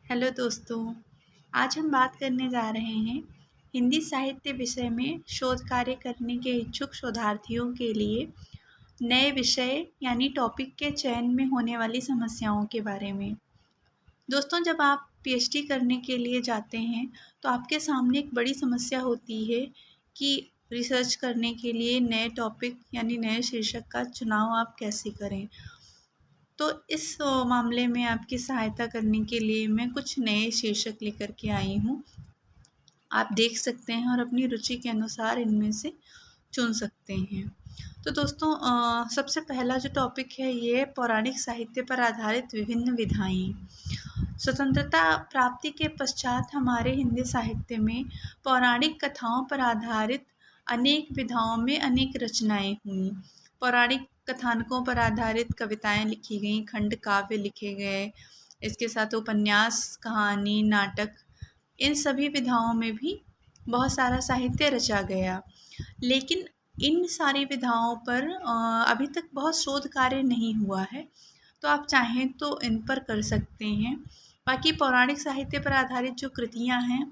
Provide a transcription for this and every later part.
Hello दोस्तों, आज हम बात करने जा रहे हैं हिंदी साहित्य विषय में शोध कार्य करने के इच्छुक शोधार्थियों के लिए नए विषय यानी टॉपिक के चयन में होने वाली समस्याओं के बारे में। दोस्तों, जब आप पीएचडी करने के लिए जाते हैं तो आपके सामने एक बड़ी समस्या होती है कि रिसर्च करने के लिए नए टॉपिक यानी नए शीर्षक का चुनाव आप कैसे करें। तो इस मामले में आपकी सहायता करने के लिए मैं कुछ नए शीर्षक लेकर के आई हूँ। आप देख सकते हैं और अपनी रुचि के अनुसार इनमें से चुन सकते हैं। तो दोस्तों, सबसे पहला जो टॉपिक है ये है पौराणिक साहित्य पर आधारित विभिन्न विधाएं। स्वतंत्रता प्राप्ति के पश्चात हमारे हिंदी साहित्य में पौराणिक कथाओं पर आधारित अनेक विधाओं में अनेक रचनाएं हुई। पौराणिक कथानकों पर आधारित कविताएं लिखी गईं, खंड काव्य लिखे गए, इसके साथ उपन्यास, कहानी, नाटक, इन सभी विधाओं में भी बहुत सारा साहित्य रचा गया। लेकिन इन सारी विधाओं पर अभी तक बहुत शोध कार्य नहीं हुआ है, तो आप चाहें तो इन पर कर सकते हैं। बाकी पौराणिक साहित्य पर आधारित जो कृतियाँ हैं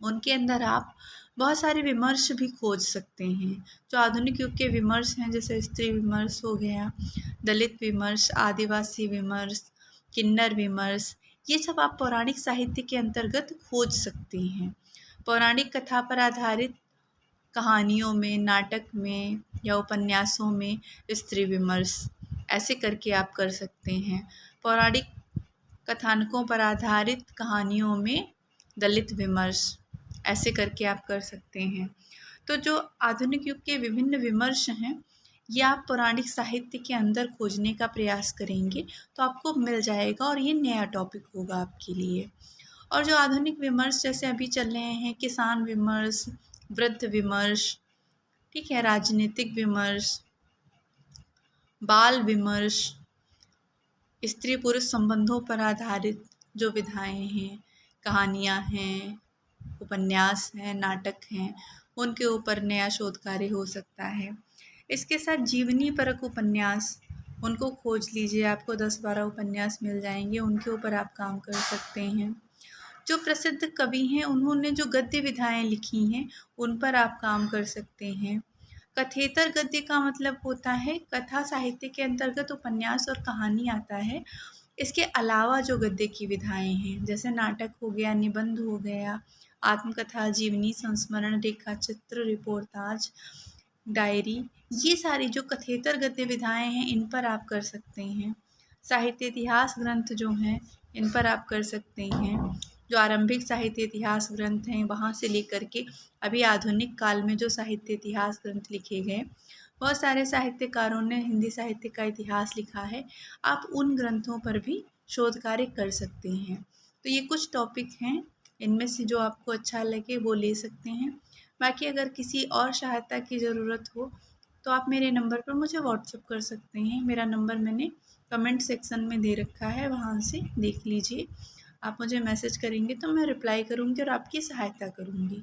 उनके अंदर आप बहुत सारे विमर्श भी खोज सकते हैं। जो आधुनिक युग के विमर्श हैं, जैसे स्त्री विमर्श हो गया, दलित विमर्श, आदिवासी विमर्श, किन्नर विमर्श, ये सब आप पौराणिक साहित्य के अंतर्गत खोज सकते हैं। पौराणिक कथा पर आधारित कहानियों में, नाटक में या उपन्यासों में स्त्री विमर्श, ऐसे करके आप कर सकते हैं। पौराणिक कथानकों पर आधारित कहानियों में दलित विमर्श, ऐसे करके आप कर सकते हैं। तो जो आधुनिक युग के विभिन्न विमर्श हैं, ये आप पौराणिक साहित्य के अंदर खोजने का प्रयास करेंगे तो आपको मिल जाएगा और ये नया टॉपिक होगा आपके लिए। और जो आधुनिक विमर्श जैसे अभी चल रहे हैं, किसान विमर्श, वृद्ध विमर्श, ठीक है, राजनीतिक विमर्श, बाल विमर्श, स्त्री पुरुष संबंधों पर आधारित जो विधाएं हैं, कहानियाँ हैं, उपन्यास हैं, नाटक हैं, उनके ऊपर नया शोध कार्य हो सकता है। इसके साथ जीवनी परक उपन्यास, उनको खोज लीजिए, आपको 10-12 उपन्यास मिल जाएंगे, उनके ऊपर आप काम कर सकते हैं। जो प्रसिद्ध कवि हैं उन्होंने जो गद्य विधाएं लिखी हैं उन पर आप काम कर सकते हैं। कथेतर गद्य का मतलब होता है कथा साहित्य के अंतर्गत उपन्यास और कहानी आता है। इसके अलावा जो गद्य की विधाएं हैं, जैसे नाटक हो गया, निबंध हो गया, आत्मकथा, जीवनी, संस्मरण, रेखा चित्र, रिपोर्टाज, डायरी, ये सारी जो कथेतर गद्य विधाएं हैं इन पर आप कर सकते हैं। साहित्य इतिहास ग्रंथ जो हैं इन पर आप कर सकते हैं। जो आरंभिक साहित्य इतिहास ग्रंथ हैं वहाँ से लेकर के अभी आधुनिक काल में जो साहित्य इतिहास ग्रंथ लिखे गए, बहुत सारे साहित्यकारों ने हिंदी साहित्य का इतिहास लिखा है, आप उन ग्रंथों पर भी शोध कार्य कर सकते हैं। तो ये कुछ टॉपिक हैं, इनमें से जो आपको अच्छा लगे वो ले सकते हैं। बाकी अगर किसी और सहायता की ज़रूरत हो तो आप मेरे नंबर पर मुझे व्हाट्सएप कर सकते हैं। मेरा नंबर मैंने कमेंट सेक्शन में दे रखा है, वहाँ से देख लीजिए। आप मुझे मैसेज करेंगे तो मैं रिप्लाई करूँगी और आपकी सहायता करूँगी।